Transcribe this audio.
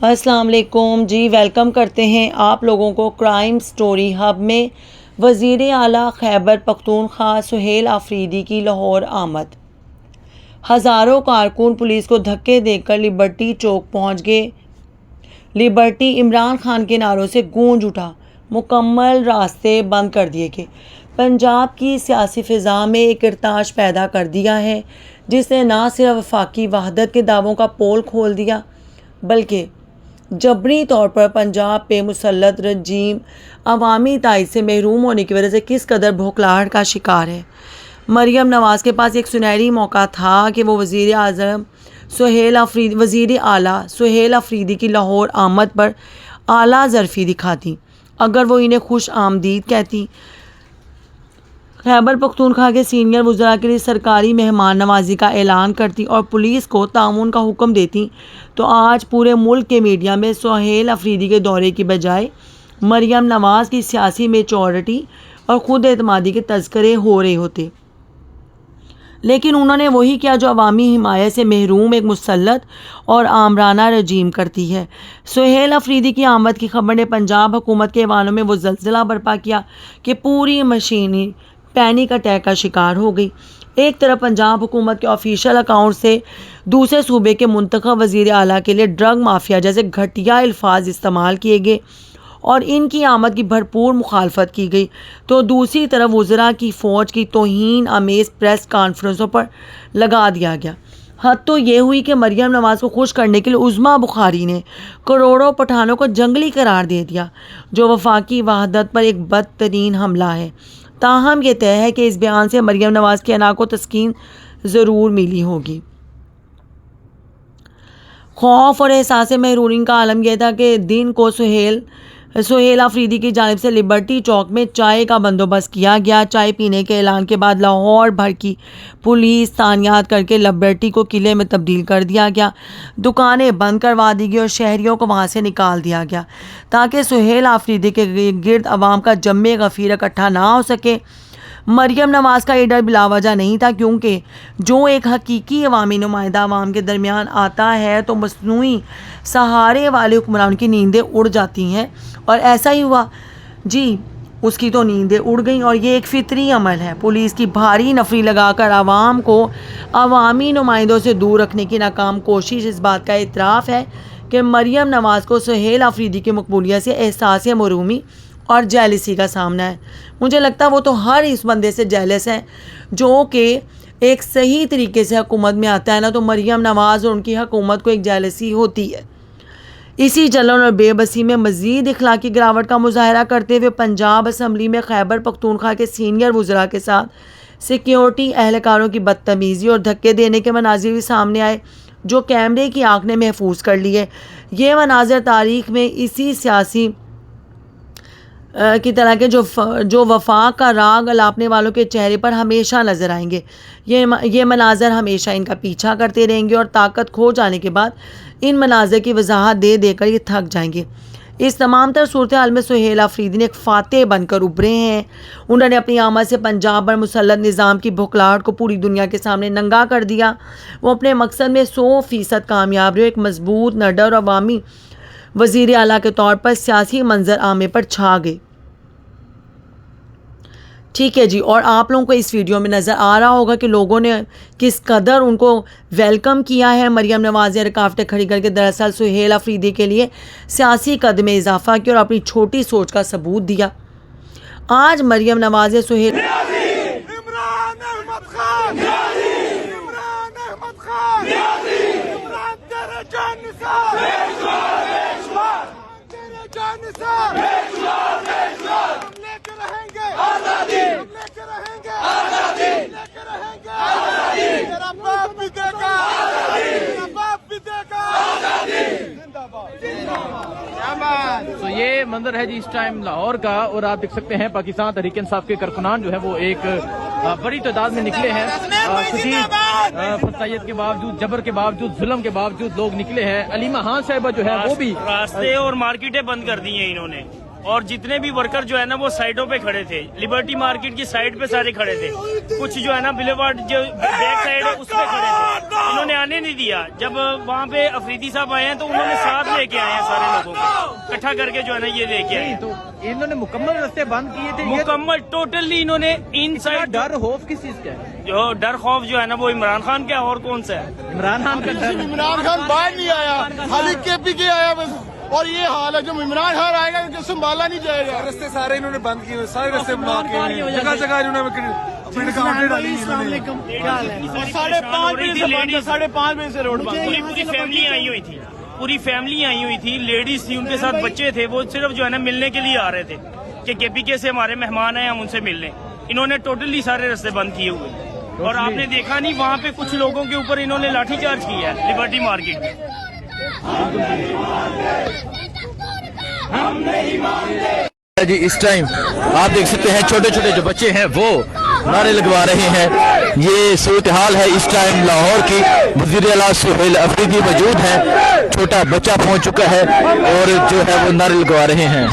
السلام علیکم جی، ویلکم کرتے ہیں آپ لوگوں کو کرائم سٹوری ہب میں۔ وزیر اعلیٰ خیبر پختونخوا سہیل آفریدی کی لاہور آمد۔ ہزاروں کارکن پولیس کو دھکے دے کر لبرٹی چوک پہنچ گئے۔ لبرٹی عمران خان کے نعروں سے گونج اٹھا، مکمل راستے بند کر دیے گئے۔ پنجاب کی سیاسی فضا میں ایک ارتعاش پیدا کر دیا ہے جس نے نہ صرف وفاقی وحدت کے دعووں کا پول کھول دیا بلکہ جبری طور پر پنجاب پہ مسلط رجیم عوامی تائید سے محروم ہونے کی وجہ سے کس قدر بھوکلاہٹ کا شکار ہے۔ مریم نواز کے پاس ایک سنہری موقع تھا کہ وہ وزیر اعلیٰ سہیل آفریدی کی لاہور آمد پر اعلیٰ ظرفی دکھاتی، اگر وہ انہیں خوش آمدید کہتی، خیبر پختونخوا کے سینئر وزراء کے لیے سرکاری مہمان نوازی کا اعلان کرتی اور پولیس کو تعاون کا حکم دیتی، تو آج پورے ملک کے میڈیا میں سہیل آفریدی کے دورے کی بجائے مریم نواز کی سیاسی میچورٹی اور خود اعتمادی کے تذکرے ہو رہے ہوتے۔ لیکن انہوں نے وہی کیا جو عوامی حمایت سے محروم ایک مسلط اور آمرانہ رجیم کرتی ہے۔ سہیل آفریدی کی آمد کی خبر نے پنجاب حکومت کے ایوانوں میں وہ زلزلہ برپا کیا کہ پوری مشینری پینک اٹیک کا شکار ہو گئی۔ ایک طرف پنجاب حکومت کے آفیشیل اکاؤنٹ سے دوسرے صوبے کے منتخب وزیر اعلیٰ کے لیے ڈرگ مافیا جیسے گھٹیا الفاظ استعمال کیے گئے اور ان کی آمد کی بھرپور مخالفت کی گئی، تو دوسری طرف وزراء کی فوج کی توہین آمیز پریس کانفرنسوں پر لگا دیا گیا۔ حد تو یہ ہوئی کہ مریم نواز کو خوش کرنے کے لیے عظمیٰ بخاری نے کروڑوں پٹھانوں کو جنگلی قرار دے دیا، جو وفاقی وحدت پر ایک بدترین حملہ ہے۔ تاہم یہ طے ہے کہ اس بیان سے مریم نواز کی انا کو تسکین ضرور ملی ہوگی۔ خوف اور احساس محرومی کا عالم یہ تھا کہ دن کو سہیل آفریدی کی جانب سے لبرٹی چوک میں چائے کا بندوبست کیا گیا۔ چائے پینے کے اعلان کے بعد لاہور بھر کی پولیس تعینات کر کے لبرٹی کو قلعے میں تبدیل کر دیا گیا، دکانیں بند کروا دی گئی اور شہریوں کو وہاں سے نکال دیا گیا تاکہ سہیل آفریدی کے گرد عوام کا جم غفیر اکٹھا نہ ہو سکے۔ مریم نواز کا یہ ڈر بلا وجہ نہیں تھا، کیونکہ جو ایک حقیقی عوامی نمائندہ عوام کے درمیان آتا ہے تو مصنوعی سہارے والے حکمران کی نیندیں اڑ جاتی ہیں، اور ایسا ہی ہوا جی، اس کی تو نیندیں اڑ گئیں، اور یہ ایک فطری عمل ہے۔ پولیس کی بھاری نفری لگا کر عوام کو عوامی نمائندوں سے دور رکھنے کی ناکام کوشش اس بات کا اعتراف ہے کہ مریم نواز کو سہیل آفریدی کی مقبولیت سے احساس محرومی اور جیلسی کا سامنا ہے۔ مجھے لگتا ہے وہ تو ہر اس بندے سے جیلس ہے جو کہ ایک صحیح طریقے سے حکومت میں آتا ہے نا، تو مریم نواز اور ان کی حکومت کو ایک جیلسی ہوتی ہے۔ اسی جلن اور بے بسی میں مزید اخلاقی گراوٹ کا مظاہرہ کرتے ہوئے پنجاب اسمبلی میں خیبر پختونخوا کے سینئر وزراء کے ساتھ سیکیورٹی اہلکاروں کی بدتمیزی اور دھکے دینے کے مناظر بھی سامنے آئے جو کیمرے کی آنکھ نے محفوظ کر لیے۔ یہ مناظر تاریخ میں اسی سیاسی کی طرح کے جو وفاق کا راگ الاپنے والوں کے چہرے پر ہمیشہ نظر آئیں گے۔ یہ مناظر ہمیشہ ان کا پیچھا کرتے رہیں گے اور طاقت کھو جانے کے بعد ان مناظر کی وضاحت دے دے کر یہ تھک جائیں گے۔ اس تمام تر صورتحال میں سہیل آفریدی نے ایک فاتح بن کر ابھرے ہیں۔ انہوں نے اپنی آمد سے پنجاب پر مسلط نظام کی بھوکلاہٹ کو پوری دنیا کے سامنے ننگا کر دیا۔ وہ اپنے مقصد میں 100% کامیاب رہے، ایک مضبوط، نڈر اور عوامی وزیر اعلیٰ کے طور پر سیاسی منظر عامے پر چھا گئے۔ ٹھیک ہے جی، اور آپ لوگوں کو اس ویڈیو میں نظر آ رہا ہوگا کہ لوگوں نے کس قدر ان کو ویلکم کیا ہے۔ مریم نواز نے رکاوٹیں کھڑی کر کے دراصل سہیل آفریدی کے لیے سیاسی قد میں اضافہ کیا اور اپنی چھوٹی سوچ کا ثبوت دیا۔ آج مریم نواز نے سہیل تو یہ منظر ہے جی اس ٹائم لاہور کا، اور آپ دیکھ سکتے ہیں پاکستان تحریک انصاف کے کارکنان جو ہے وہ ایک بڑی تعداد میں نکلے ہیں۔ شدید فتائیت کے باوجود، جبر کے باوجود، ظلم کے باوجود لوگ نکلے ہیں۔ علیمہ خان صاحبہ جو ہے وہ بھی راستے اور مارکیٹیں بند کر دی ہیں انہوں نے۔ اور جتنے بھی ورکر جو ہے نا وہ سائڈوں پہ کھڑے تھے. لبرٹی مارکیٹ کی سائڈ پہ سارے کھڑے تھے. کچھ جو ہے نا بلیوارڈ جو بیک سائڈ ہے اس پہ کھڑے تھے. انہوں نے آنے نہیں دیا. جب وہاں پہ افریدی صاحب آئے ہیں تو انہوں نے ساتھ لے کے آئے ہیں سارے لوگوں کو اکٹھا کر کے جو ہے نا یہ لے کے آئے ہیں. تو انہوں نے مکمل راستے بند کیے تھے. مکمل ٹوٹلی انہوں نے ان سائڈ ڈر خوف کس چیز کا ہے؟ جو ڈر خوف جو ہے نا وہ عمران خان کا اور کون سا ہے؟ عمران خان کا ڈر. عمران خان باہر نہیں آیا, خالی کے پی کے آیا بس. اور یہ حال ہے جب عمران خان آئے گا تو سنبھالا نہیں جائے گا. رستے سارے انہوں نے بند کیے, سارے رستے بلاک کیے ہیں, جگہ جگہ انہوں نے السلام علیکم, کیا حال ہے؟ 5:30 بجے سے بند ہے, 5:30 بجے سے روڈ بند. پوری فیملی آئی ہوئی تھی. پوری فیملی آئی ہوئی تھی. لیڈیز تھی, ان کے ساتھ بچے تھے. وہ صرف جو ہے نا ملنے کے لیے آ رہے تھے کہ کے پی کے سے ہمارے مہمان ہیں, ہم ان سے ملنے. انہوں نے ٹوٹلی سارے رستے بند کیے ہوئے. اور آپ نے دیکھا نہیں وہاں پہ کچھ لوگوں کے اوپر انہوں نے لاٹھی چارج کیا ہے لبرٹی مارکیٹ میں. جی اس ٹائم آپ دیکھ سکتے ہیں چھوٹے چھوٹے جو بچے ہیں وہ نعرے لگوا رہے ہیں. یہ صورتحال ہے اس ٹائم لاہور کی. وزیر اعلیٰ سہیل افریدی موجود ہیں, چھوٹا بچہ پہنچ چکا ہے اور جو ہے وہ نعرے لگوا رہے ہیں.